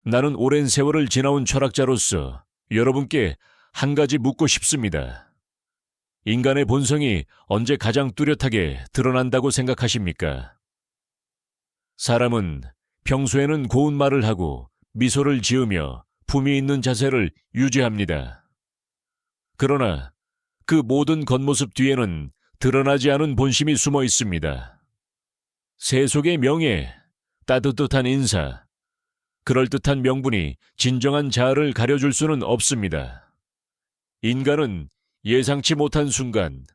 나는 오랜 세월을 지나온 철학자로서 여러분께 한 가지 묻고 싶습니다. 인간의 본성이 언제 가장 뚜렷하게 드러난다고 생각하십니까? 사람은 평소에는 고운 말을 하고 미소를 지으며 품위 있는 자세를 유지합니다. 그러나 그 모든 겉모습 뒤에는 드러나지 않은 본심이 숨어 있습니다. 세속의 명예, 따뜻한 인사, 그럴듯한 명분이 진정한 자아를 가려줄 수는 없습니다. 인간은 예상치 못한 순간,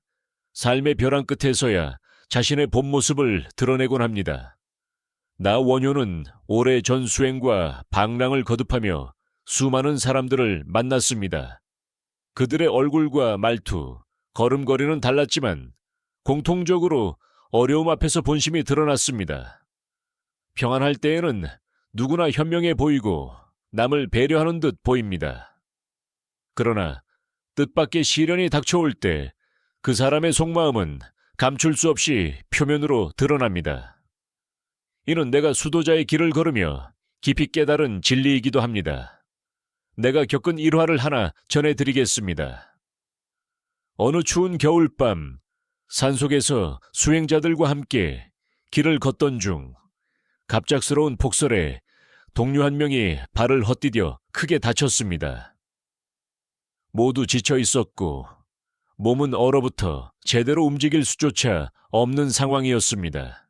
삶의 벼랑 끝에서야 자신의 본 모습을 드러내곤 합니다. 나 원효는 오래 전 수행과 방랑을 거듭하며 수많은 사람들을 만났습니다. 그들의 얼굴과 말투, 걸음걸이는 달랐지만 공통적으로 어려움 앞에서 본심이 드러났습니다. 평안할 때에는 누구나 현명해 보이고 남을 배려하는 듯 보입니다. 그러나 뜻밖의 시련이 닥쳐올 때 그 사람의 속마음은 감출 수 없이 표면으로 드러납니다. 이는 내가 수도자의 길을 걸으며 깊이 깨달은 진리이기도 합니다. 내가 겪은 일화를 하나 전해드리겠습니다. 어느 추운 겨울밤, 산속에서 수행자들과 함께 길을 걷던 중 갑작스러운 폭설에 동료 한 명이 발을 헛디뎌 크게 다쳤습니다. 모두 지쳐 있었고 몸은 얼어붙어 제대로 움직일 수조차 없는 상황이었습니다.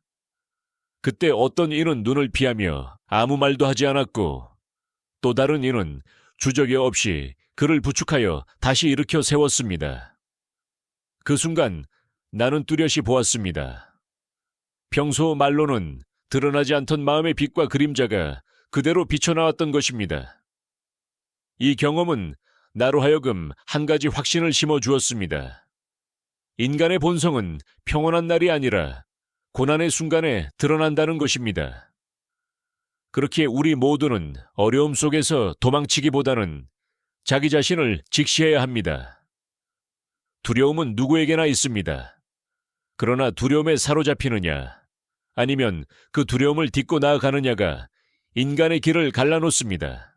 그때 어떤 이는 눈을 피하며 아무 말도 하지 않았고 또 다른 이는 주저개 없이 그를 부축하여 다시 일으켜 세웠습니다. 그 순간 나는 뚜렷이 보았습니다. 평소 말로는 드러나지 않던 마음의 빛과 그림자가 그대로 비쳐나왔던 것입니다. 이 경험은 나로 하여금 한 가지 확신을 심어주었습니다. 인간의 본성은 평온한 날이 아니라 고난의 순간에 드러난다는 것입니다. 그렇기에 우리 모두는 어려움 속에서 도망치기보다는 자기 자신을 직시해야 합니다. 두려움은 누구에게나 있습니다. 그러나 두려움에 사로잡히느냐, 아니면 그 두려움을 딛고 나아가느냐가 인간의 길을 갈라놓습니다.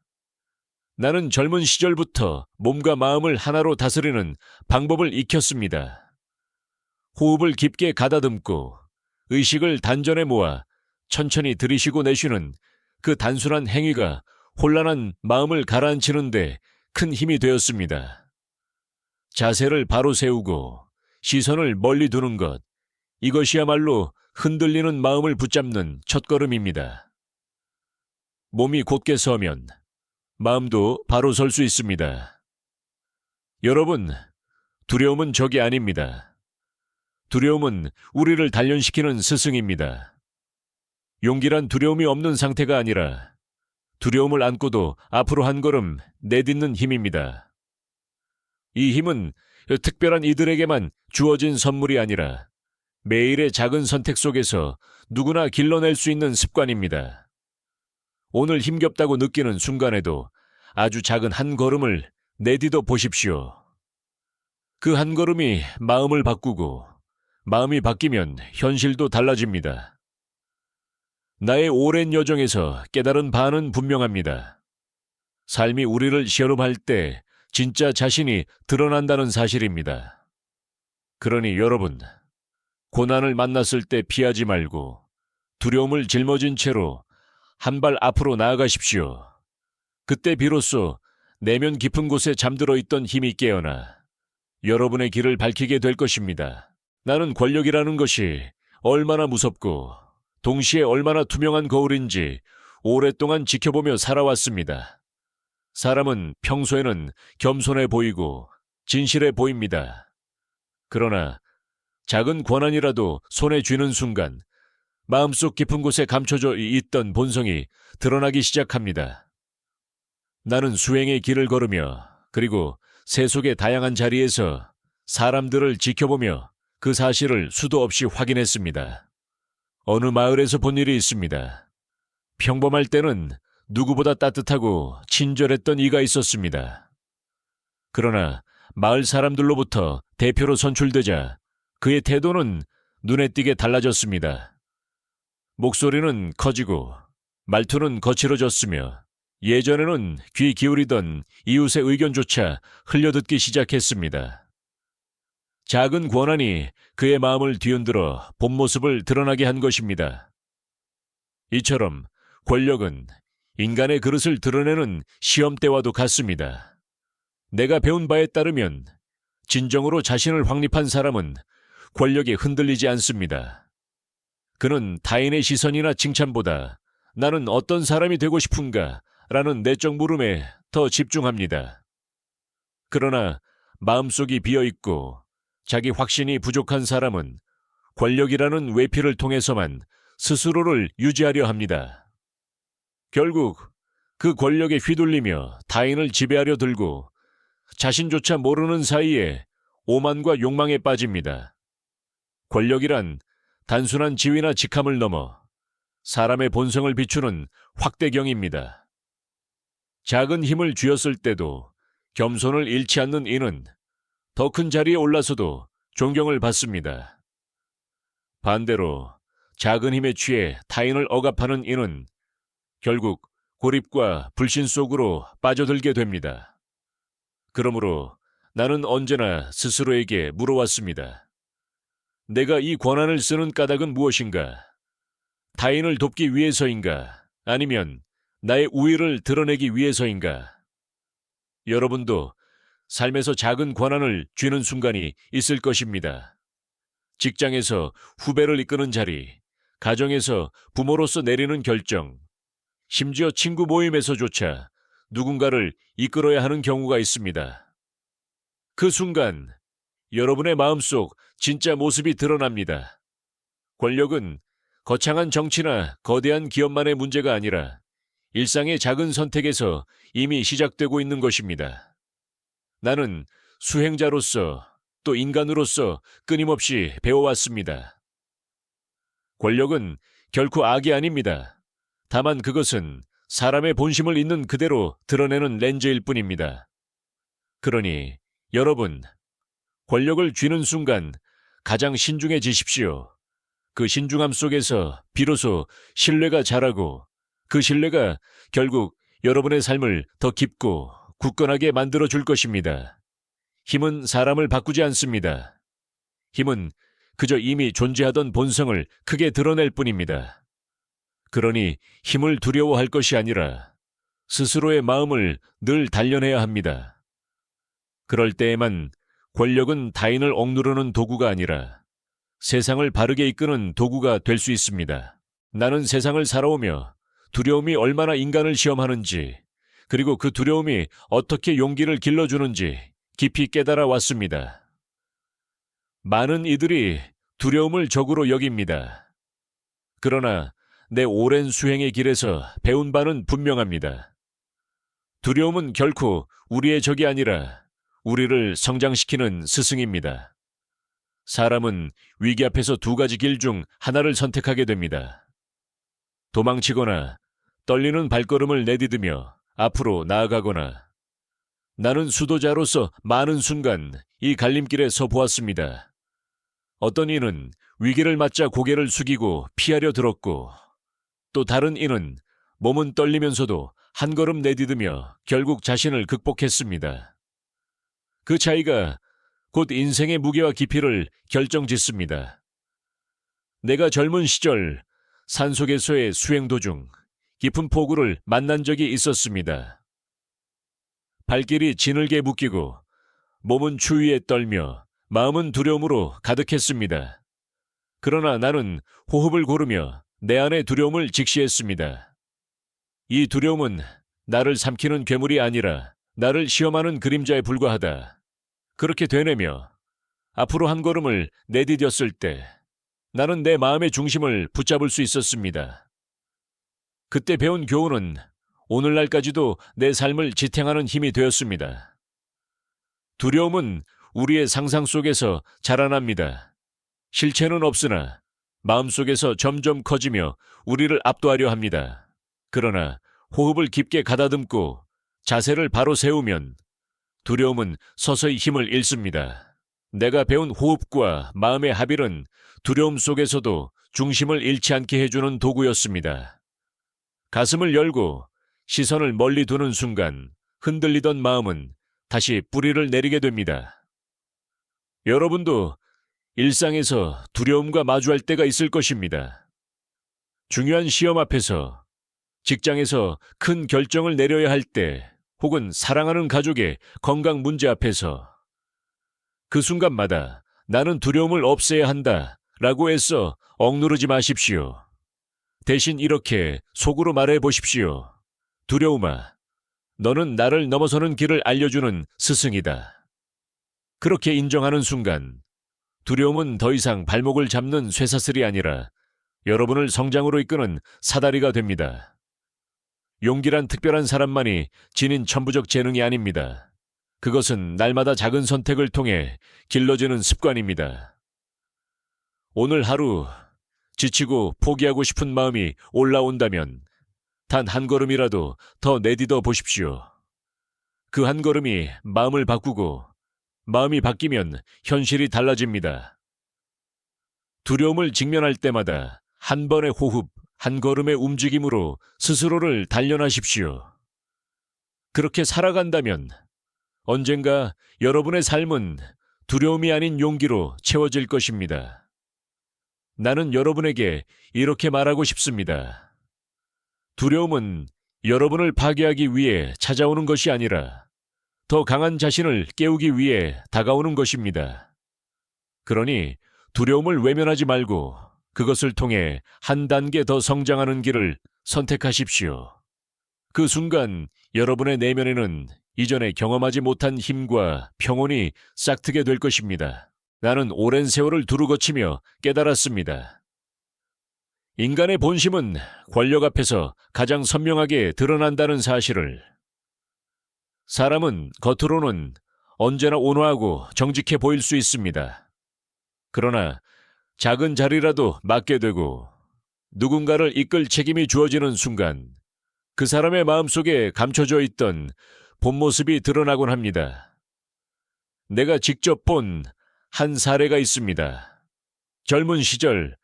나는 젊은 시절부터 몸과 마음을 하나로 다스리는 방법을 익혔습니다. 호흡을 깊게 가다듬고 의식을 단전에 모아 천천히 들이쉬고 내쉬는 그 단순한 행위가 혼란한 마음을 가라앉히는데 큰 힘이 되었습니다. 자세를 바로 세우고 시선을 멀리 두는 것, 이것이야말로 흔들리는 마음을 붙잡는 첫걸음입니다. 몸이 곧게 서면 마음도 바로 설 수 있습니다. 여러분, 두려움은 적이 아닙니다. 두려움은 우리를 단련시키는 스승입니다. 용기란 두려움이 없는 상태가 아니라 두려움을 안고도 앞으로 한 걸음 내딛는 힘입니다. 이 힘은 특별한 이들에게만 주어진 선물이 아니라 매일의 작은 선택 속에서 누구나 길러낼 수 있는 습관입니다. 오늘 힘겹다고 느끼는 순간에도 아주 작은 한 걸음을 내디뎌 보십시오. 그 한 걸음이 마음을 바꾸고 마음이 바뀌면 현실도 달라집니다. 나의 오랜 여정에서 깨달은 바는 분명합니다. 삶이 우리를 시험할 때 진짜 자신이 드러난다는 사실입니다. 그러니 여러분, 고난을 만났을 때 피하지 말고 두려움을 짊어진 채로 한 발 앞으로 나아가십시오. 그때 비로소 내면 깊은 곳에 잠들어 있던 힘이 깨어나 여러분의 길을 밝히게 될 것입니다. 나는 권력이라는 것이 얼마나 무섭고 동시에 얼마나 투명한 거울인지 오랫동안 지켜보며 살아왔습니다. 사람은 평소에는 겸손해 보이고 진실해 보입니다. 그러나 작은 권한이라도 손에 쥐는 순간 마음속 깊은 곳에 감춰져 있던 본성이 드러나기 시작합니다. 나는 수행의 길을 걸으며 그리고 세속의 다양한 자리에서 사람들을 지켜보며 그 사실을 수도 없이 확인했습니다. 어느 마을에서 본 일이 있습니다. 평범할 때는 누구보다 따뜻하고 친절했던 이가 있었습니다. 그러나 마을 사람들로부터 대표로 선출되자 그의 태도는 눈에 띄게 달라졌습니다. 목소리는 커지고 말투는 거칠어졌으며 예전에는 귀 기울이던 이웃의 의견조차 흘려듣기 시작했습니다. 작은 권한이 그의 마음을 뒤흔들어 본 모습을 드러나게 한 것입니다. 이처럼 권력은 인간의 그릇을 드러내는 시험대와도 같습니다. 내가 배운 바에 따르면 진정으로 자신을 확립한 사람은 권력에 흔들리지 않습니다. 그는 타인의 시선이나 칭찬보다 나는 어떤 사람이 되고 싶은가 라는 내적 물음에 더 집중합니다. 그러나 마음속이 비어있고 자기 확신이 부족한 사람은 권력이라는 외피를 통해서만 스스로를 유지하려 합니다. 결국 그 권력에 휘둘리며 타인을 지배하려 들고 자신조차 모르는 사이에 오만과 욕망에 빠집니다. 권력이란 단순한 지위나 직함을 넘어 사람의 본성을 비추는 확대경입니다. 작은 힘을 쥐었을 때도 겸손을 잃지 않는 이는 더 큰 자리에 올라서도 존경을 받습니다. 반대로 작은 힘에 취해 타인을 억압하는 이는 결국 고립과 불신 속으로 빠져들게 됩니다. 그러므로 나는 언제나 스스로에게 물어왔습니다. 내가 이 권한을 쓰는 까닭은 무엇인가? 타인을 돕기 위해서인가? 아니면 나의 우위를 드러내기 위해서인가? 여러분도 삶에서 작은 권한을 쥐는 순간이 있을 것입니다. 직장에서 후배를 이끄는 자리, 가정에서 부모로서 내리는 결정, 심지어 친구 모임에서조차 누군가를 이끌어야 하는 경우가 있습니다. 그 순간 여러분의 마음속 진짜 모습이 드러납니다. 권력은 거창한 정치나 거대한 기업만의 문제가 아니라 일상의 작은 선택에서 이미 시작되고 있는 것입니다. 나는 수행자로서 또 인간으로서 끊임없이 배워왔습니다. 권력은 결코 악이 아닙니다. 다만 그것은 사람의 본심을 있는 그대로 드러내는 렌즈일 뿐입니다. 그러니 여러분, 권력을 쥐는 순간 가장 신중해지십시오. 그 신중함 속에서 비로소 신뢰가 자라고 그 신뢰가 결국 여러분의 삶을 더 깊고 굳건하게 만들어줄 것입니다. 힘은 사람을 바꾸지 않습니다. 힘은 그저 이미 존재하던 본성을 크게 드러낼 뿐입니다. 그러니 힘을 두려워할 것이 아니라 스스로의 마음을 늘 단련해야 합니다. 그럴 때에만 권력은 타인을 억누르는 도구가 아니라 세상을 바르게 이끄는 도구가 될 수 있습니다. 나는 세상을 살아오며 두려움이 얼마나 인간을 시험하는지, 그리고 그 두려움이 어떻게 용기를 길러주는지 깊이 깨달아 왔습니다. 많은 이들이 두려움을 적으로 여깁니다. 그러나 내 오랜 수행의 길에서 배운 바는 분명합니다. 두려움은 결코 우리의 적이 아니라 우리를 성장시키는 스승입니다. 사람은 위기 앞에서 두 가지 길 중 하나를 선택하게 됩니다. 도망치거나 떨리는 발걸음을 내디디며 앞으로 나아가거나. 나는 수도자로서 많은 순간 이 갈림길에 서 보았습니다. 어떤 이는 위기를 맞자 고개를 숙이고 피하려 들었고, 또 다른 이는 몸은 떨리면서도 한 걸음 내디디며 결국 자신을 극복했습니다. 그 차이가 곧 인생의 무게와 깊이를 결정짓습니다. 내가 젊은 시절 산속에서의 수행 도중 깊은 폭우를 만난 적이 있었습니다. 발길이 지늘게 묶이고 몸은 추위에 떨며 마음은 두려움으로 가득했습니다. 그러나 나는 호흡을 고르며 내 안의 두려움을 직시했습니다. 이 두려움은 나를 삼키는 괴물이 아니라 나를 시험하는 그림자에 불과하다. 그렇게 되뇌며 앞으로 한 걸음을 내디뎠을 때 나는 내 마음의 중심을 붙잡을 수 있었습니다. 그때 배운 교훈은 오늘날까지도 내 삶을 지탱하는 힘이 되었습니다. 두려움은 우리의 상상 속에서 자라납니다. 실체는 없으나 마음속에서 점점 커지며 우리를 압도하려 합니다. 그러나 호흡을 깊게 가다듬고 자세를 바로 세우면 두려움은 서서히 힘을 잃습니다. 내가 배운 호흡과 마음의 합일은 두려움 속에서도 중심을 잃지 않게 해주는 도구였습니다. 가슴을 열고 시선을 멀리 두는 순간 흔들리던 마음은 다시 뿌리를 내리게 됩니다. 여러분도 일상에서 두려움과 마주할 때가 있을 것입니다. 중요한 시험 앞에서, 직장에서 큰 결정을 내려야 할 때, 혹은 사랑하는 가족의 건강 문제 앞에서 그 순간마다 나는 두려움을 없애야 한다 라고 애써 억누르지 마십시오. 대신 이렇게 속으로 말해 보십시오. 두려움아, 너는 나를 넘어서는 길을 알려주는 스승이다. 그렇게 인정하는 순간 두려움은 더 이상 발목을 잡는 쇠사슬이 아니라 여러분을 성장으로 이끄는 사다리가 됩니다. 용기란 특별한 사람만이 지닌 천부적 재능이 아닙니다. 그것은 날마다 작은 선택을 통해 길러지는 습관입니다. 오늘 하루 지치고 포기하고 싶은 마음이 올라온다면 단 한 걸음이라도 더 내딛어 보십시오. 그 한 걸음이 마음을 바꾸고 마음이 바뀌면 현실이 달라집니다. 두려움을 직면할 때마다 한 번의 호흡, 한 걸음의 움직임으로 스스로를 단련하십시오. 그렇게 살아간다면 언젠가 여러분의 삶은 두려움이 아닌 용기로 채워질 것입니다. 나는 여러분에게 이렇게 말하고 싶습니다. 두려움은 여러분을 파괴하기 위해 찾아오는 것이 아니라 더 강한 자신을 깨우기 위해 다가오는 것입니다. 그러니 두려움을 외면하지 말고 그것을 통해 한 단계 더 성장하는 길을 선택하십시오. 그 순간 여러분의 내면에는 이전에 경험하지 못한 힘과 평온이 싹트게 될 것입니다. 나는 오랜 세월을 두루 거치며 깨달았습니다. 인간의 본심은 권력 앞에서 가장 선명하게 드러난다는 사실을. 사람은 겉으로는 언제나 온화하고 정직해 보일 수 있습니다. 그러나 작은 자리라도 맡게 되고 누군가를 이끌 책임이 주어지는 순간 그 사람의 마음속에 감춰져 있던 본 모습이 드러나곤 합니다. 내가 직접 본 한 사례가 있습니다. 젊은 시절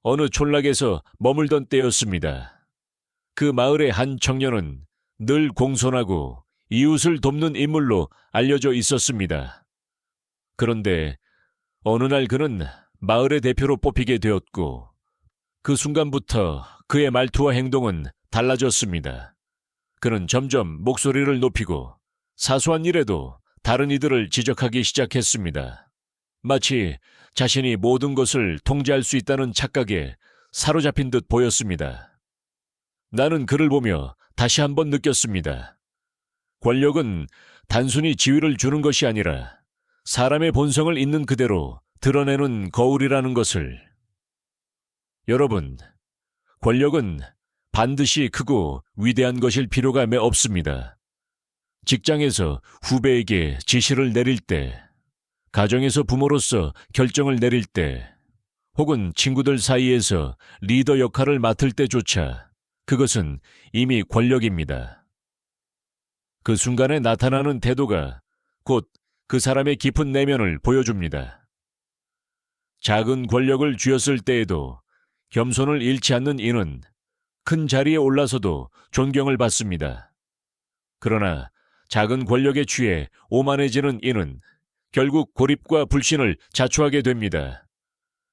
어느 촌락에서 머물던 때였습니다. 그 마을의 한 청년은 늘 공손하고 이웃을 돕는 인물로 알려져 있었습니다. 그런데 어느 날 그는 마을의 대표로 뽑히게 되었고 그 순간부터 그의 말투와 행동은 달라졌습니다. 그는 점점 목소리를 높이고 사소한 일에도 다른 이들을 지적하기 시작했습니다. 마치 자신이 모든 것을 통제할 수 있다는 착각에 사로잡힌 듯 보였습니다. 나는 그를 보며 다시 한번 느꼈습니다. 권력은 단순히 지위를 주는 것이 아니라 사람의 본성을 있는 그대로 드러내는 거울이라는 것을. 여러분, 권력은 반드시 크고 위대한 것일 필요가 매 없습니다. 직장에서 후배에게 지시를 내릴 때, 가정에서 부모로서 결정을 내릴 때, 혹은 친구들 사이에서 리더 역할을 맡을 때조차 그것은 이미 권력입니다. 그 순간에 나타나는 태도가 곧 그 사람의 깊은 내면을 보여줍니다. 작은 권력을 쥐었을 때에도 겸손을 잃지 않는 이는 큰 자리에 올라서도 존경을 받습니다. 그러나 작은 권력에 취해 오만해지는 이는 결국 고립과 불신을 자초하게 됩니다.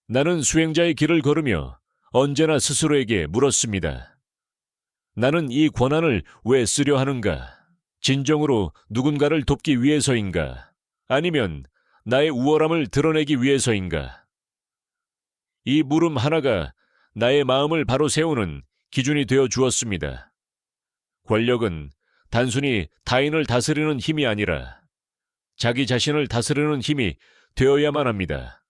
나는 수행자의 길을 걸으며 언제나 스스로에게 물었습니다. 나는 이 권한을 왜 쓰려 하는가? 진정으로 누군가를 돕기 위해서인가? 아니면 나의 우월함을 드러내기 위해서인가? 이 물음 하나가 나의 마음을 바로 세우는 기준이 되어 주었습니다. 권력은 단순히 타인을 다스리는 힘이 아니라 자기 자신을 다스리는 힘이 되어야만 합니다.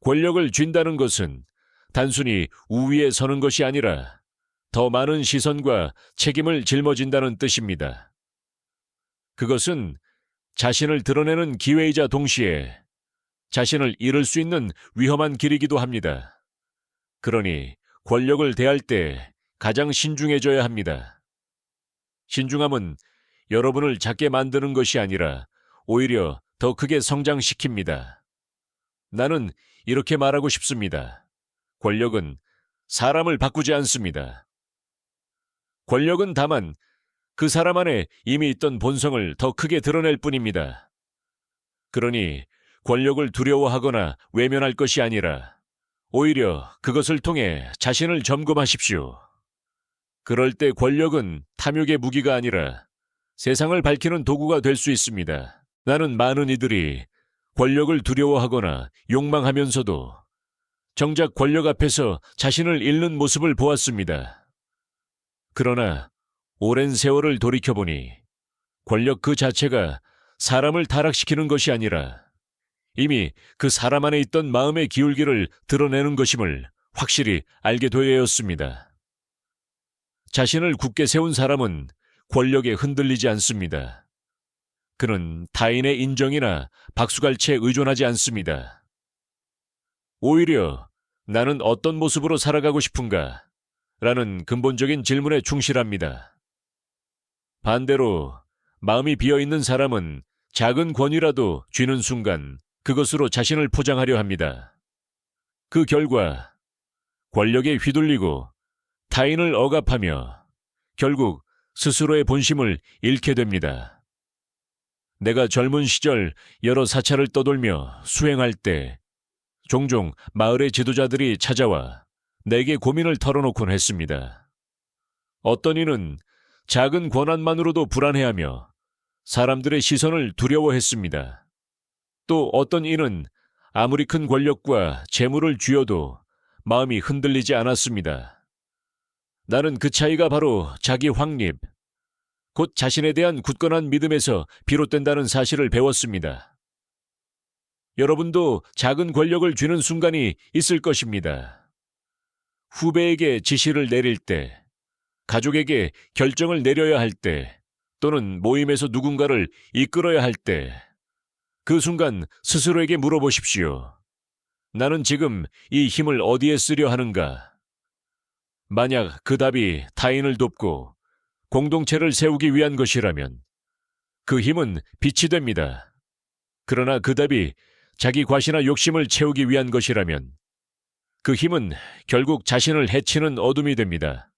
권력을 쥔다는 것은 단순히 우위에 서는 것이 아니라 더 많은 시선과 책임을 짊어진다는 뜻입니다. 그것은 자신을 드러내는 기회이자 동시에 자신을 잃을 수 있는 위험한 길이기도 합니다. 그러니 권력을 대할 때 가장 신중해져야 합니다. 신중함은 여러분을 작게 만드는 것이 아니라 오히려 더 크게 성장시킵니다. 나는 이렇게 말하고 싶습니다. 권력은 사람을 바꾸지 않습니다. 권력은 다만 그 사람 안에 이미 있던 본성을 더 크게 드러낼 뿐입니다. 그러니 권력을 두려워하거나 외면할 것이 아니라 오히려 그것을 통해 자신을 점검하십시오. 그럴 때 권력은 탐욕의 무기가 아니라 세상을 밝히는 도구가 될 수 있습니다. 나는 많은 이들이 권력을 두려워하거나 욕망하면서도 정작 권력 앞에서 자신을 잃는 모습을 보았습니다. 그러나 오랜 세월을 돌이켜보니 권력 그 자체가 사람을 타락시키는 것이 아니라 이미 그 사람 안에 있던 마음의 기울기를 드러내는 것임을 확실히 알게 되었습니다. 자신을 굳게 세운 사람은 권력에 흔들리지 않습니다. 그는 타인의 인정이나 박수갈채에 의존하지 않습니다. 오히려 나는 어떤 모습으로 살아가고 싶은가? 라는 근본적인 질문에 충실합니다. 반대로 마음이 비어있는 사람은 작은 권위라도 쥐는 순간 그것으로 자신을 포장하려 합니다. 그 결과 권력에 휘둘리고 타인을 억압하며 결국 스스로의 본심을 잃게 됩니다. 내가 젊은 시절 여러 사찰을 떠돌며 수행할 때 종종 마을의 지도자들이 찾아와 내게 고민을 털어놓곤 했습니다. 어떤 이는 작은 권한만으로도 불안해하며 사람들의 시선을 두려워했습니다. 또 어떤 이는 아무리 큰 권력과 재물을 쥐어도 마음이 흔들리지 않았습니다. 나는 그 차이가 바로 자기 확립, 곧 자신에 대한 굳건한 믿음에서 비롯된다는 사실을 배웠습니다. 여러분도 작은 권력을 쥐는 순간이 있을 것입니다. 후배에게 지시를 내릴 때, 가족에게 결정을 내려야 할 때, 또는 모임에서 누군가를 이끌어야 할 때, 그 순간 스스로에게 물어보십시오. 나는 지금 이 힘을 어디에 쓰려 하는가? 만약 그 답이 타인을 돕고 공동체를 세우기 위한 것이라면 그 힘은 빛이 됩니다. 그러나 그 답이 자기 과시나 욕심을 채우기 위한 것이라면 그 힘은 결국 자신을 해치는 어둠이 됩니다.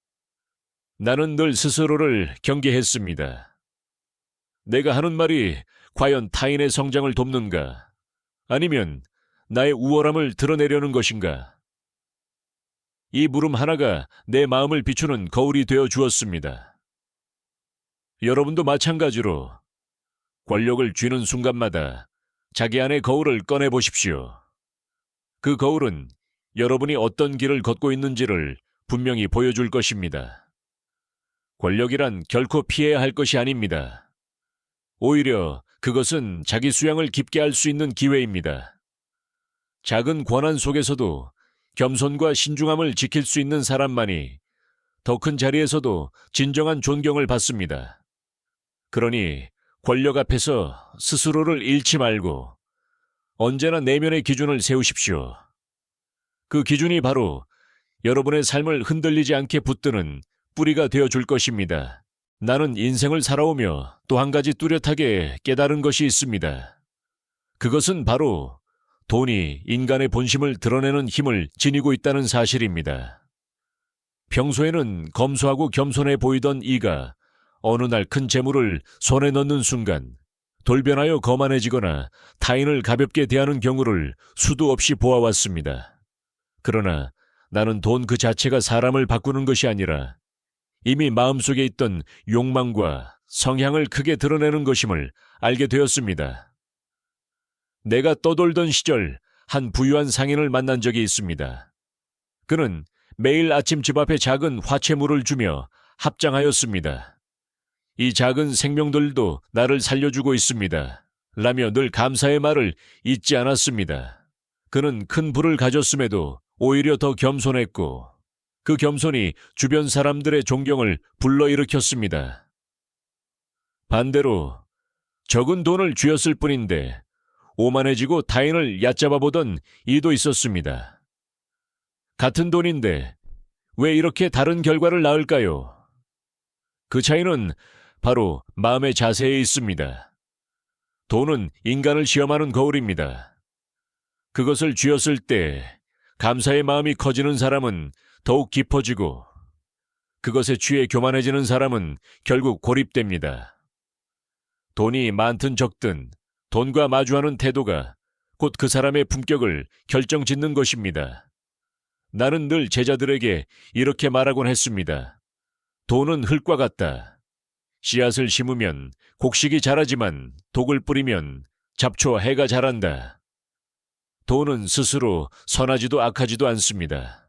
나는 늘 스스로를 경계했습니다. 내가 하는 말이 과연 타인의 성장을 돕는가? 아니면 나의 우월함을 드러내려는 것인가? 이 물음 하나가 내 마음을 비추는 거울이 되어 주었습니다. 여러분도 마찬가지로 권력을 쥐는 순간마다 자기 안의 거울을 꺼내 보십시오. 그 거울은 여러분이 어떤 길을 걷고 있는지를 분명히 보여줄 것입니다. 권력이란 결코 피해야 할 것이 아닙니다. 오히려 그것은 자기 수양을 깊게 할 수 있는 기회입니다. 작은 권한 속에서도 겸손과 신중함을 지킬 수 있는 사람만이 더 큰 자리에서도 진정한 존경을 받습니다. 그러니 권력 앞에서 스스로를 잃지 말고 언제나 내면의 기준을 세우십시오. 그 기준이 바로 여러분의 삶을 흔들리지 않게 붙드는 뿌리가 되어줄 것입니다. 나는 인생을 살아오며 또 한 가지 뚜렷하게 깨달은 것이 있습니다. 그것은 바로 돈이 인간의 본심을 드러내는 힘을 지니고 있다는 사실입니다. 평소에는 검소하고 겸손해 보이던 이가 어느 날 큰 재물을 손에 넣는 순간 돌변하여 거만해지거나 타인을 가볍게 대하는 경우를 수도 없이 보아왔습니다. 그러나 나는 돈 그 자체가 사람을 바꾸는 것이 아니라 이미 마음속에 있던 욕망과 성향을 크게 드러내는 것임을 알게 되었습니다. 내가 떠돌던 시절 한 부유한 상인을 만난 적이 있습니다. 그는 매일 아침 집 앞에 작은 화채물을 주며 합장하였습니다. 이 작은 생명들도 나를 살려주고 있습니다. 라며 늘 감사의 말을 잊지 않았습니다. 그는 큰 부를 가졌음에도 오히려 더 겸손했고 그 겸손이 주변 사람들의 존경을 불러일으켰습니다. 반대로 적은 돈을 쥐었을 뿐인데 오만해지고 타인을 얕잡아 보던 이도 있었습니다. 같은 돈인데 왜 이렇게 다른 결과를 낳을까요? 그 차이는 바로 마음의 자세에 있습니다. 돈은 인간을 시험하는 거울입니다. 그것을 쥐었을 때 감사의 마음이 커지는 사람은 더욱 깊어지고 그것에 취해 교만해지는 사람은 결국 고립됩니다. 돈이 많든 적든 돈과 마주하는 태도가 곧 그 사람의 품격을 결정짓는 것입니다. 나는 늘 제자들에게 이렇게 말하곤 했습니다. 돈은 흙과 같다. 씨앗을 심으면 곡식이 자라지만 독을 뿌리면 잡초와 해가 자란다. 돈은 스스로 선하지도 악하지도 않습니다.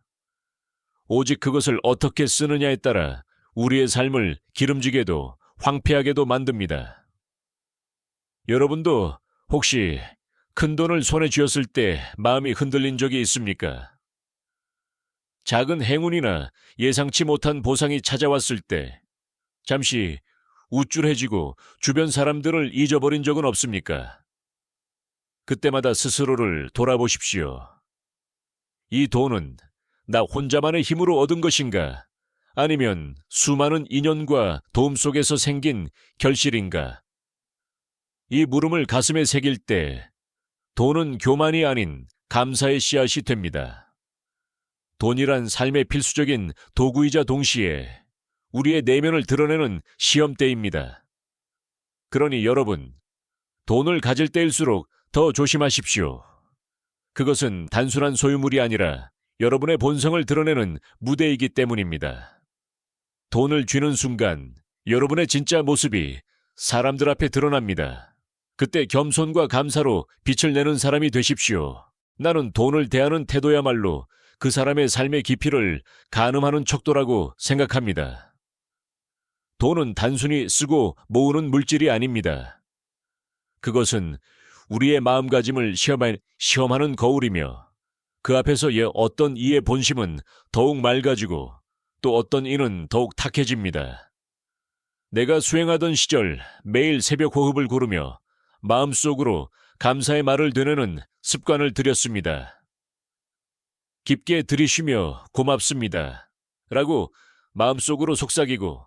오직 그것을 어떻게 쓰느냐에 따라 우리의 삶을 기름지게도 황폐하게도 만듭니다. 여러분도 혹시 큰 돈을 손에 쥐었을 때 마음이 흔들린 적이 있습니까? 작은 행운이나 예상치 못한 보상이 찾아왔을 때 잠시 우쭐해지고 주변 사람들을 잊어버린 적은 없습니까? 그때마다 스스로를 돌아보십시오. 이 돈은 나 혼자만의 힘으로 얻은 것인가? 아니면 수많은 인연과 도움 속에서 생긴 결실인가? 이 물음을 가슴에 새길 때 돈은 교만이 아닌 감사의 씨앗이 됩니다. 돈이란 삶의 필수적인 도구이자 동시에 우리의 내면을 드러내는 시험대입니다. 그러니 여러분, 돈을 가질 때일수록 더 조심하십시오. 그것은 단순한 소유물이 아니라 여러분의 본성을 드러내는 무대이기 때문입니다. 돈을 쥐는 순간 여러분의 진짜 모습이 사람들 앞에 드러납니다. 그때 겸손과 감사로 빛을 내는 사람이 되십시오. 나는 돈을 대하는 태도야말로 그 사람의 삶의 깊이를 가늠하는 척도라고 생각합니다. 돈은 단순히 쓰고 모으는 물질이 아닙니다. 그것은 우리의 마음가짐을 시험하는 거울이며 그 앞에서 어떤 이의 본심은 더욱 맑아지고 또 어떤 이는 더욱 탁해집니다. 내가 수행하던 시절 매일 새벽 호흡을 고르며 마음속으로 감사의 말을 되뇌는 습관을 들였습니다. 깊게 들이쉬며 고맙습니다 라고 마음속으로 속삭이고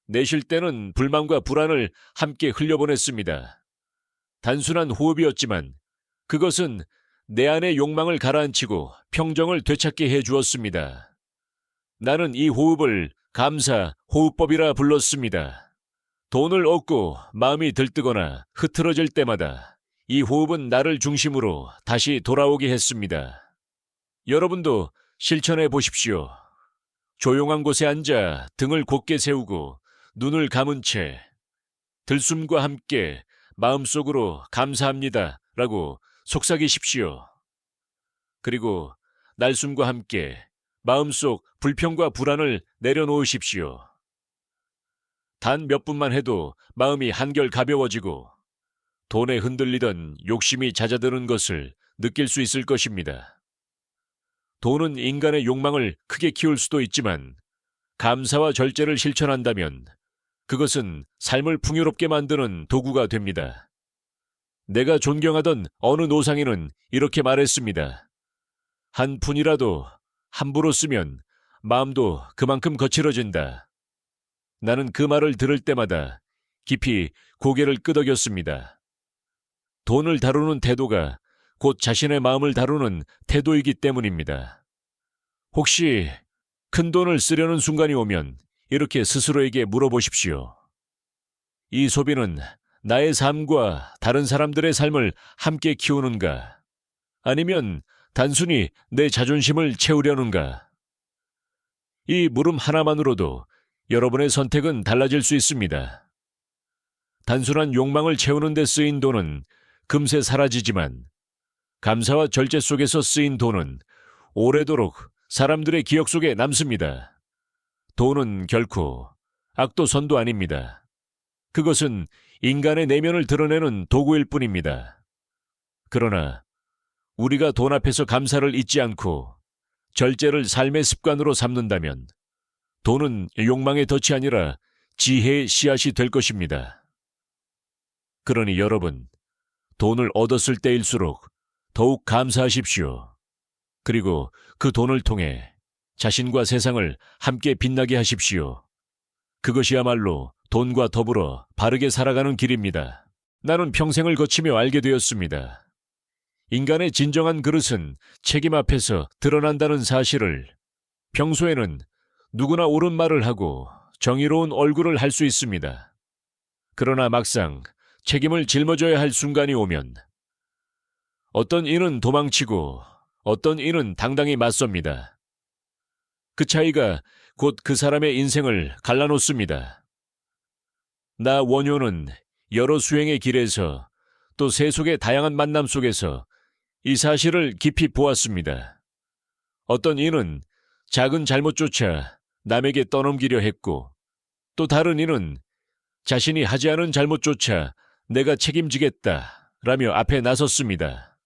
내쉴 때는 불만과 불안을 함께 흘려보냈습니다. 단순한 호흡이었지만 그것은 내 안의 욕망을 가라앉히고 평정을 되찾게 해주었습니다. 나는 이 호흡을 감사 호흡법이라 불렀습니다. 돈을 얻고 마음이 들뜨거나 흐트러질 때마다 이 호흡은 나를 중심으로 다시 돌아오게 했습니다. 여러분도 실천해 보십시오. 조용한 곳에 앉아 등을 곧게 세우고 눈을 감은 채 들숨과 함께 마음속으로 감사합니다 라고 속삭이십시오. 그리고 날숨과 함께 마음속 불평과 불안을 내려놓으십시오. 단 몇 분만 해도 마음이 한결 가벼워지고 돈에 흔들리던 욕심이 잦아드는 것을 느낄 수 있을 것입니다. 돈은 인간의 욕망을 크게 키울 수도 있지만 감사와 절제를 실천한다면 그것은 삶을 풍요롭게 만드는 도구가 됩니다. 내가 존경하던 어느 노상인은 이렇게 말했습니다. 한 푼이라도 함부로 쓰면 마음도 그만큼 거칠어진다. 나는 그 말을 들을 때마다 깊이 고개를 끄덕였습니다. 돈을 다루는 태도가 곧 자신의 마음을 다루는 태도이기 때문입니다. 혹시 큰 돈을 쓰려는 순간이 오면 이렇게 스스로에게 물어보십시오. 이 소비는 나의 삶과 다른 사람들의 삶을 함께 키우는가? 아니면 단순히 내 자존심을 채우려는가? 이 물음 하나만으로도 여러분의 선택은 달라질 수 있습니다. 단순한 욕망을 채우는 데 쓰인 돈은 금세 사라지지만 감사와 절제 속에서 쓰인 돈은 오래도록 사람들의 기억 속에 남습니다. 돈은 결코 악도 선도 아닙니다. 그것은 인간의 내면을 드러내는 도구일 뿐입니다. 그러나 우리가 돈 앞에서 감사를 잊지 않고 절제를 삶의 습관으로 삼는다면 돈은 욕망의 덫이 아니라 지혜의 씨앗이 될 것입니다. 그러니 여러분, 돈을 얻었을 때일수록 더욱 감사하십시오. 그리고 그 돈을 통해 자신과 세상을 함께 빛나게 하십시오. 그것이야말로 돈과 더불어 바르게 살아가는 길입니다. 나는 평생을 거치며 알게 되었습니다. 인간의 진정한 그릇은 책임 앞에서 드러난다는 사실을. 평소에는 누구나 옳은 말을 하고 정의로운 얼굴을 할 수 있습니다. 그러나 막상 책임을 짊어져야 할 순간이 오면 어떤 이는 도망치고 어떤 이는 당당히 맞섭니다. 그 차이가 곧 그 사람의 인생을 갈라놓습니다. 나 원효는 여러 수행의 길에서 또 세속의 다양한 만남 속에서 이 사실을 깊이 보았습니다. 어떤 이는 작은 잘못조차 남에게 떠넘기려 했고 또 다른 이는 자신이 하지 않은 잘못조차 내가 책임지겠다 라며 앞에 나섰습니다.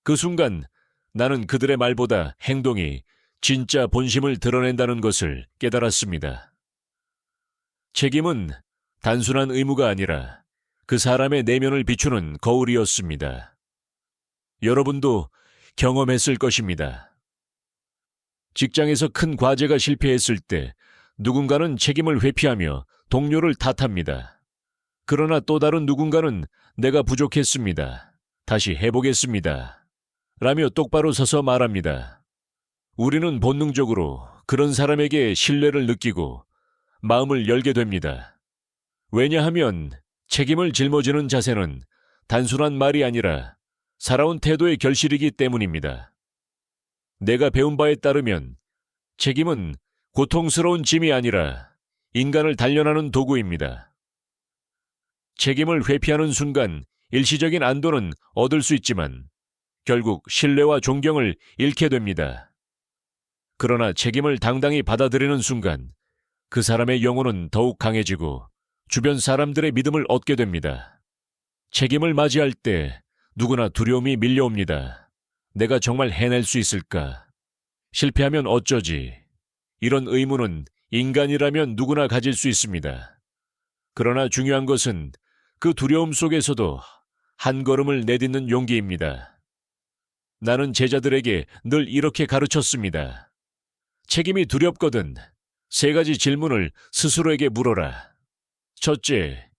그 순간 나는 그들의 말보다 행동이 진짜 본심을 드러낸다는 것을 깨달았습니다. 책임은 단순한 의무가 아니라 그 사람의 내면을 비추는 거울이었습니다. 여러분도 경험했을 것입니다. 직장에서 큰 과제가 실패했을 때 누군가는 책임을 회피하며 동료를 탓합니다. 그러나 또 다른 누군가는 내가 부족했습니다. 다시 해보겠습니다. 라며 똑바로 서서 말합니다. 우리는 본능적으로 그런 사람에게 신뢰를 느끼고 마음을 열게 됩니다. 왜냐하면 책임을 짊어지는 자세는 단순한 말이 아니라 살아온 태도의 결실이기 때문입니다. 내가 배운 바에 따르면 책임은 고통스러운 짐이 아니라 인간을 단련하는 도구입니다. 책임을 회피하는 순간 일시적인 안도는 얻을 수 있지만 결국 신뢰와 존경을 잃게 됩니다. 그러나 책임을 당당히 받아들이는 순간 그 사람의 영혼은 더욱 강해지고 주변 사람들의 믿음을 얻게 됩니다. 책임을 맞이할 때 누구나 두려움이 밀려옵니다. 내가 정말 해낼 수 있을까? 실패하면 어쩌지? 이런 의문은 인간이라면 누구나 가질 수 있습니다. 그러나 중요한 것은 그 두려움 속에서도 한 걸음을 내딛는 용기입니다. 나는 제자들에게 늘 이렇게 가르쳤습니다. 책임이 두렵거든 3가지 질문을 스스로에게 물어라. 첫째,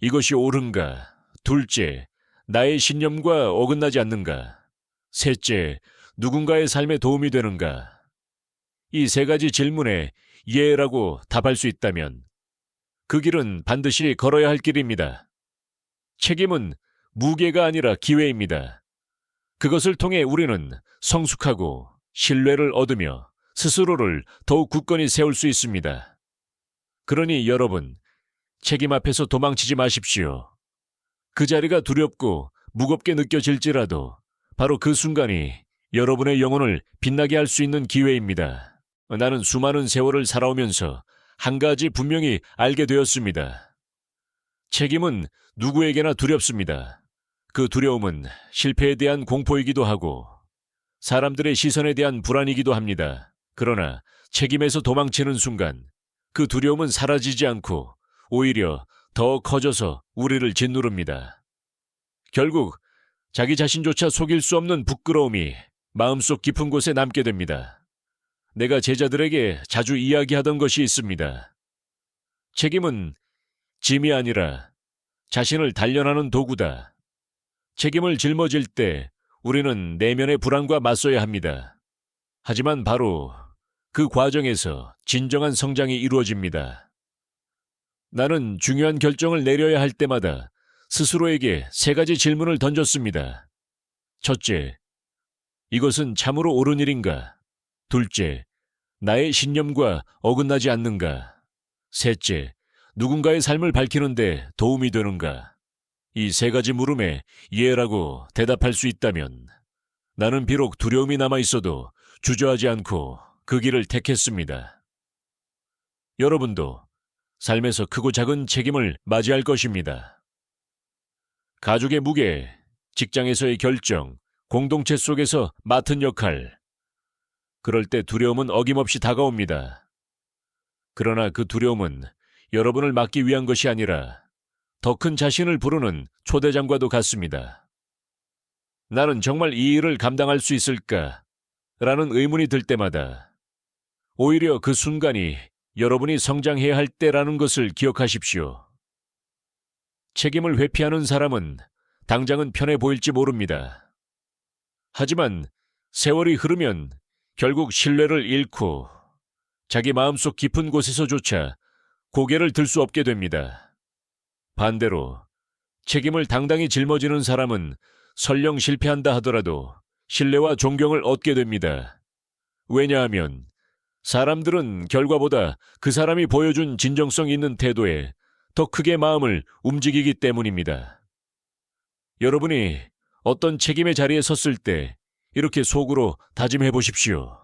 이것이 옳은가? 둘째, 나의 신념과 어긋나지 않는가? 셋째, 누군가의 삶에 도움이 되는가? 이 3가지 질문에 예라고 답할 수 있다면 그 길은 반드시 걸어야 할 길입니다. 책임은 무게가 아니라 기회입니다. 그것을 통해 우리는 성숙하고 신뢰를 얻으며 스스로를 더욱 굳건히 세울 수 있습니다. 그러니 여러분, 책임 앞에서 도망치지 마십시오. 그 자리가 두렵고 무겁게 느껴질지라도 바로 그 순간이 여러분의 영혼을 빛나게 할 수 있는 기회입니다. 나는 수많은 세월을 살아오면서 한 가지 분명히 알게 되었습니다. 책임은 누구에게나 두렵습니다. 그 두려움은 실패에 대한 공포이기도 하고 사람들의 시선에 대한 불안이기도 합니다. 그러나 책임에서 도망치는 순간 그 두려움은 사라지지 않고 오히려 더 커져서 우리를 짓누릅니다. 결국 자기 자신조차 속일 수 없는 부끄러움이 마음속 깊은 곳에 남게 됩니다. 내가 제자들에게 자주 이야기하던 것이 있습니다. 책임은 짐이 아니라 자신을 단련하는 도구다. 책임을 짊어질 때 우리는 내면의 불안과 맞서야 합니다. 하지만 바로 그 과정에서 진정한 성장이 이루어집니다. 나는 중요한 결정을 내려야 할 때마다 스스로에게 3가지 질문을 던졌습니다. 첫째, 이것은 참으로 옳은 일인가? 둘째, 나의 신념과 어긋나지 않는가? 셋째, 누군가의 삶을 밝히는데 도움이 되는가? 이 3가지 물음에 예라고 대답할 수 있다면 나는 비록 두려움이 남아있어도 주저하지 않고 그 길을 택했습니다. 여러분도 삶에서 크고 작은 책임을 맞이할 것입니다. 가족의 무게, 직장에서의 결정, 공동체 속에서 맡은 역할. 그럴 때 두려움은 어김없이 다가옵니다. 그러나 그 두려움은 여러분을 막기 위한 것이 아니라 더 큰 자신을 부르는 초대장과도 같습니다. 나는 정말 이 일을 감당할 수 있을까? 라는 의문이 들 때마다 오히려 그 순간이 여러분이 성장해야 할 때라는 것을 기억하십시오. 책임을 회피하는 사람은 당장은 편해 보일지 모릅니다. 하지만 세월이 흐르면 결국 신뢰를 잃고 자기 마음속 깊은 곳에서조차 고개를 들 수 없게 됩니다. 반대로 책임을 당당히 짊어지는 사람은 설령 실패한다 하더라도 신뢰와 존경을 얻게 됩니다. 왜냐하면 사람들은 결과보다 그 사람이 보여준 진정성 있는 태도에 더 크게 마음을 움직이기 때문입니다. 여러분이 어떤 책임의 자리에 섰을 때 이렇게 속으로 다짐해 보십시오.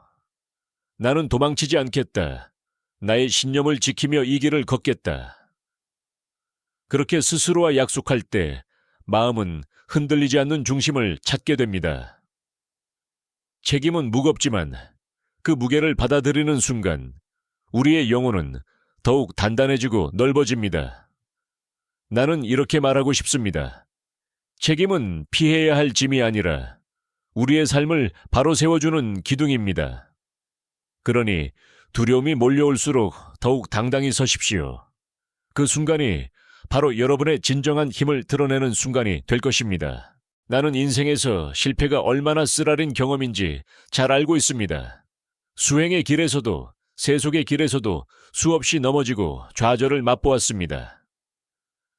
나는 도망치지 않겠다. 나의 신념을 지키며 이 길을 걷겠다. 그렇게 스스로와 약속할 때 마음은 흔들리지 않는 중심을 찾게 됩니다. 책임은 무겁지만 그 무게를 받아들이는 순간 우리의 영혼은 더욱 단단해지고 넓어집니다. 나는 이렇게 말하고 싶습니다. 책임은 피해야 할 짐이 아니라 우리의 삶을 바로 세워주는 기둥입니다. 그러니 두려움이 몰려올수록 더욱 당당히 서십시오. 그 순간이 바로 여러분의 진정한 힘을 드러내는 순간이 될 것입니다. 나는 인생에서 실패가 얼마나 쓰라린 경험인지 잘 알고 있습니다. 수행의 길에서도 세속의 길에서도 수없이 넘어지고 좌절을 맛보았습니다.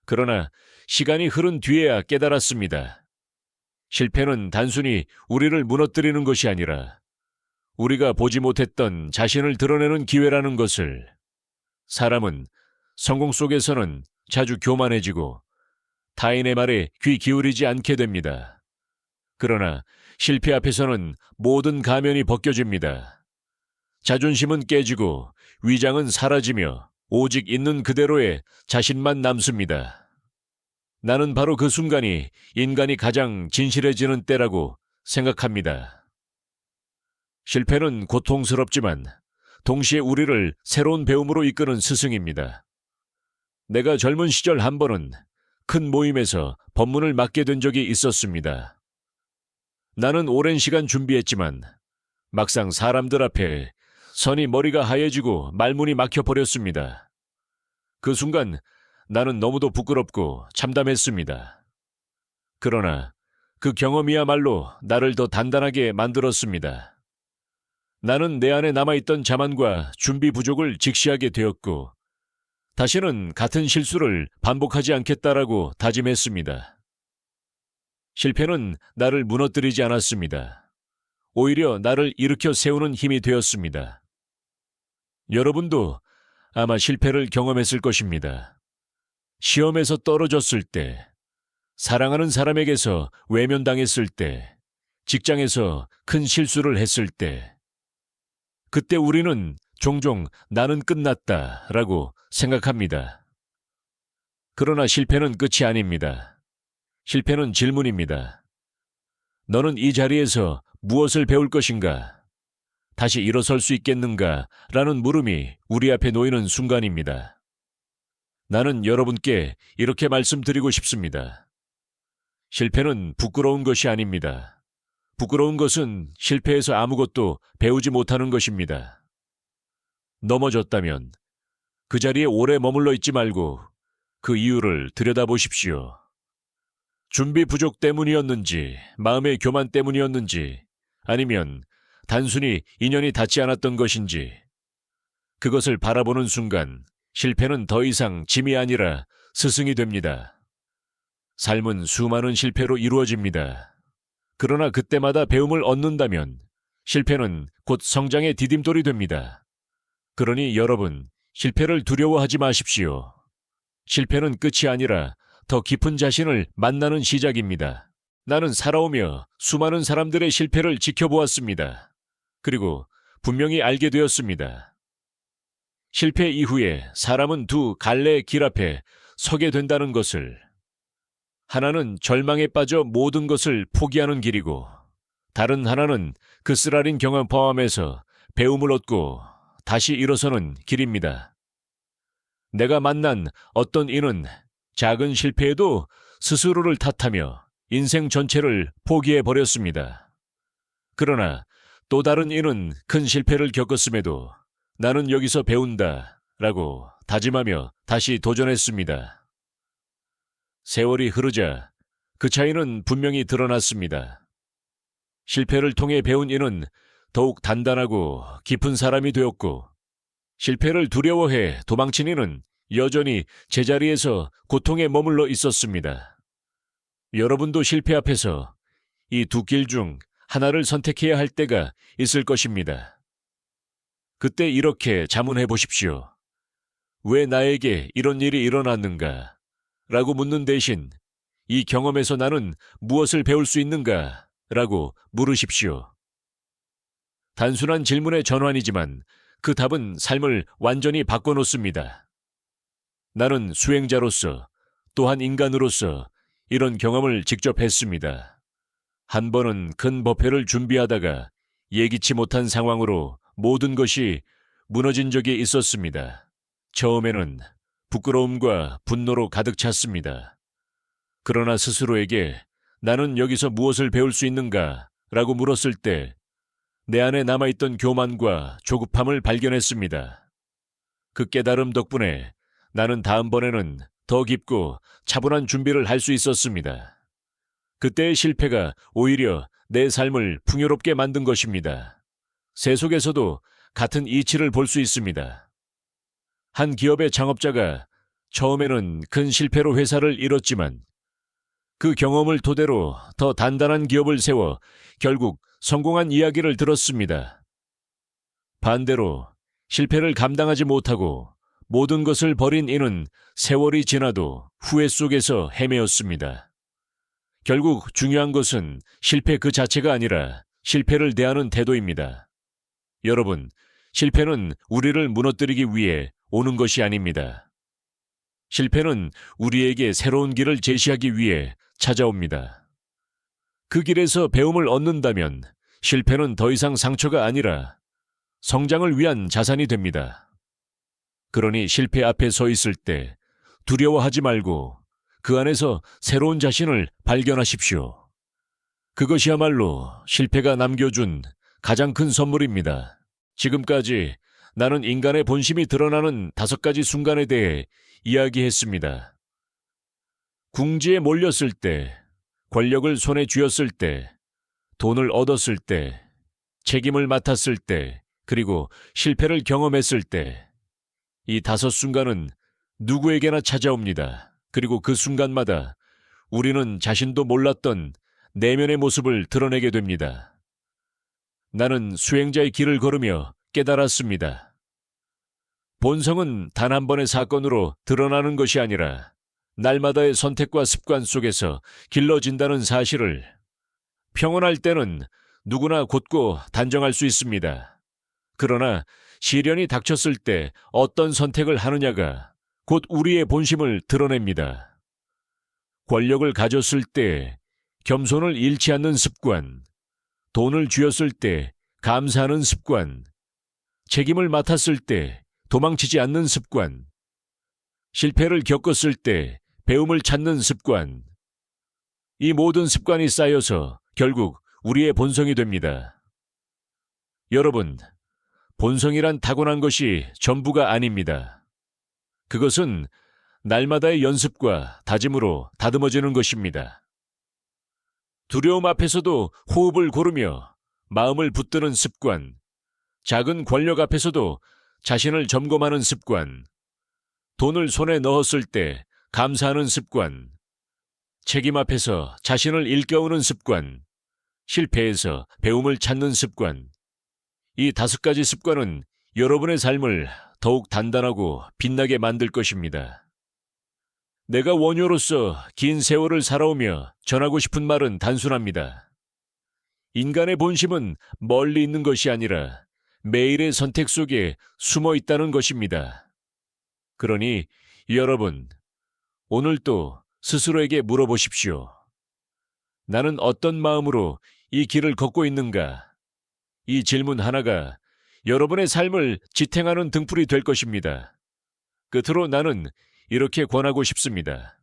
그러나 시간이 흐른 뒤에야 깨달았습니다. 실패는 단순히 우리를 무너뜨리는 것이 아니라 우리가 보지 못했던 자신을 드러내는 기회라는 것을. 사람은 성공 속에서는 자주 교만해지고 타인의 말에 귀 기울이지 않게 됩니다. 그러나 실패 앞에서는 모든 가면이 벗겨집니다. 자존심은 깨지고 위장은 사라지며 오직 있는 그대로의 자신만 남습니다. 나는 바로 그 순간이 인간이 가장 진실해지는 때라고 생각합니다. 실패는 고통스럽지만 동시에 우리를 새로운 배움으로 이끄는 스승입니다. 내가 젊은 시절 한 번은 큰 모임에서 법문을 맡게 된 적이 있었습니다. 나는 오랜 시간 준비했지만 막상 사람들 앞에 서니 머리가 하얘지고 말문이 막혀버렸습니다. 그 순간 나는 너무도 부끄럽고 참담했습니다. 그러나 그 경험이야말로 나를 더 단단하게 만들었습니다. 나는 내 안에 남아있던 자만과 준비 부족을 직시하게 되었고 다시는 같은 실수를 반복하지 않겠다라고 다짐했습니다. 실패는 나를 무너뜨리지 않았습니다. 오히려 나를 일으켜 세우는 힘이 되었습니다. 여러분도 아마 실패를 경험했을 것입니다. 시험에서 떨어졌을 때, 사랑하는 사람에게서 외면당했을 때, 직장에서 큰 실수를 했을 때, 그때 우리는 종종 나는 끝났다라고 생각합니다. 그러나 실패는 끝이 아닙니다. 실패는 질문입니다. 너는 이 자리에서 무엇을 배울 것인가? 다시 일어설 수 있겠는가? 라는 물음이 우리 앞에 놓이는 순간입니다. 나는 여러분께 이렇게 말씀드리고 싶습니다. 실패는 부끄러운 것이 아닙니다. 부끄러운 것은 실패에서 아무것도 배우지 못하는 것입니다. 넘어졌다면 그 자리에 오래 머물러 있지 말고 그 이유를 들여다보십시오. 준비 부족 때문이었는지, 마음의 교만 때문이었는지, 아니면 단순히 인연이 닿지 않았던 것인지, 그것을 바라보는 순간 실패는 더 이상 짐이 아니라 스승이 됩니다. 삶은 수많은 실패로 이루어집니다. 그러나 그때마다 배움을 얻는다면 실패는 곧 성장의 디딤돌이 됩니다. 그러니 여러분, 실패를 두려워하지 마십시오. 실패는 끝이 아니라 더 깊은 자신을 만나는 시작입니다. 나는 살아오며 수많은 사람들의 실패를 지켜보았습니다. 그리고 분명히 알게 되었습니다. 실패 이후에 사람은 두 갈래의 길 앞에 서게 된다는 것을. 하나는 절망에 빠져 모든 것을 포기하는 길이고, 다른 하나는 그 쓰라린 경험 포함해서 배움을 얻고 다시 일어서는 길입니다. 내가 만난 어떤 이는 작은 실패에도 스스로를 탓하며 인생 전체를 포기해버렸습니다. 그러나 또 다른 이는 큰 실패를 겪었음에도 나는 여기서 배운다 라고 다짐하며 다시 도전했습니다. 세월이 흐르자 그 차이는 분명히 드러났습니다. 실패를 통해 배운 이는 더욱 단단하고 깊은 사람이 되었고, 실패를 두려워해 도망친 이는 여전히 제자리에서 고통에 머물러 있었습니다. 여러분도 실패 앞에서 이 두 길 중 하나를 선택해야 할 때가 있을 것입니다. 그때 이렇게 자문해 보십시오. 왜 나에게 이런 일이 일어났는가? 라고 묻는 대신 이 경험에서 나는 무엇을 배울 수 있는가? 라고 물으십시오. 단순한 질문의 전환이지만 그 답은 삶을 완전히 바꿔놓습니다. 나는 수행자로서 또한 인간으로서 이런 경험을 직접 했습니다. 한 번은 큰 법회를 준비하다가 예기치 못한 상황으로 모든 것이 무너진 적이 있었습니다. 처음에는 부끄러움과 분노로 가득 찼습니다. 그러나 스스로에게 나는 여기서 무엇을 배울 수 있는가? 라고 물었을 때 내 안에 남아있던 교만과 조급함을 발견했습니다. 그 깨달음 덕분에 나는 다음번에는 더 깊고 차분한 준비를 할 수 있었습니다. 그때의 실패가 오히려 내 삶을 풍요롭게 만든 것입니다. 새 속에서도 같은 이치를 볼 수 있습니다. 한 기업의 창업자가 처음에는 큰 실패로 회사를 잃었지만 그 경험을 토대로 더 단단한 기업을 세워 결국 성공한 이야기를 들었습니다. 반대로 실패를 감당하지 못하고 모든 것을 버린 이는 세월이 지나도 후회 속에서 헤매었습니다. 결국 중요한 것은 실패 그 자체가 아니라 실패를 대하는 태도입니다. 여러분, 실패는 우리를 무너뜨리기 위해 오는 것이 아닙니다. 실패는 우리에게 새로운 길을 제시하기 위해 찾아옵니다. 그 길에서 배움을 얻는다면 실패는 더 이상 상처가 아니라 성장을 위한 자산이 됩니다. 그러니 실패 앞에 서 있을 때 두려워하지 말고 그 안에서 새로운 자신을 발견하십시오. 그것이야말로 실패가 남겨준 가장 큰 선물입니다. 지금까지 나는 인간의 본심이 드러나는 5가지 순간에 대해 이야기했습니다. 궁지에 몰렸을 때, 권력을 손에 쥐었을 때, 돈을 얻었을 때, 책임을 맡았을 때, 그리고 실패를 경험했을 때, 이 5 순간은 누구에게나 찾아옵니다. 그리고 그 순간마다 우리는 자신도 몰랐던 내면의 모습을 드러내게 됩니다. 나는 수행자의 길을 걸으며 깨달았습니다. 본성은 단 한 번의 사건으로 드러나는 것이 아니라 날마다의 선택과 습관 속에서 길러진다는 사실을 평온할 때는 누구나 곧고 단정할 수 있습니다. 그러나 시련이 닥쳤을 때 어떤 선택을 하느냐가 곧 우리의 본심을 드러냅니다. 권력을 가졌을 때 겸손을 잃지 않는 습관, 돈을 쥐었을 때 감사하는 습관, 책임을 맡았을 때 도망치지 않는 습관, 실패를 겪었을 때 배움을 찾는 습관, 이 모든 습관이 쌓여서 결국 우리의 본성이 됩니다. 여러분, 본성이란 타고난 것이 전부가 아닙니다. 그것은 날마다의 연습과 다짐으로 다듬어지는 것입니다. 두려움 앞에서도 호흡을 고르며 마음을 붙드는 습관, 작은 권력 앞에서도 자신을 점검하는 습관, 돈을 손에 넣었을 때 감사하는 습관, 책임 앞에서 자신을 일깨우는 습관, 실패에서 배움을 찾는 습관, 이 5가지 습관은 여러분의 삶을 더욱 단단하고 빛나게 만들 것입니다. 내가 원효로서 긴 세월을 살아오며 전하고 싶은 말은 단순합니다. 인간의 본심은 멀리 있는 것이 아니라 매일의 선택 속에 숨어 있다는 것입니다. 그러니 여러분, 오늘도 스스로에게 물어보십시오. 나는 어떤 마음으로 이 길을 걷고 있는가? 이 질문 하나가 여러분의 삶을 지탱하는 등불이 될 것입니다. 끝으로 나는 이렇게 권하고 싶습니다.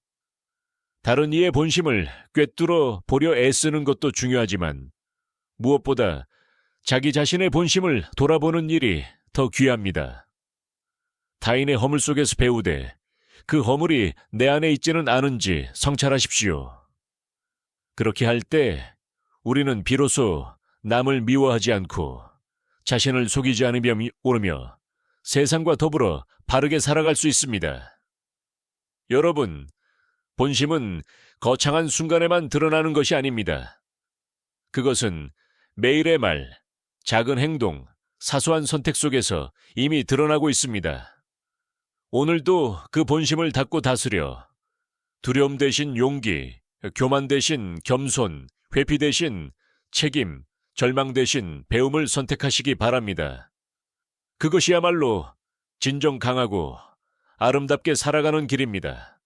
다른 이의 본심을 꿰뚫어 보려 애쓰는 것도 중요하지만 무엇보다 자기 자신의 본심을 돌아보는 일이 더 귀합니다. 타인의 허물 속에서 배우되 그 허물이 내 안에 있지는 않은지 성찰하십시오. 그렇게 할 때 우리는 비로소 남을 미워하지 않고 자신을 속이지 않으며 오르며 세상과 더불어 바르게 살아갈 수 있습니다. 여러분, 본심은 거창한 순간에만 드러나는 것이 아닙니다. 그것은 매일의 말, 작은 행동, 사소한 선택 속에서 이미 드러나고 있습니다. 오늘도 그 본심을 닫고 다스려 두려움 대신 용기, 교만 대신 겸손, 회피 대신 책임, 절망 대신 배움을 선택하시기 바랍니다. 그것이야말로 진정 강하고 아름답게 살아가는 길입니다.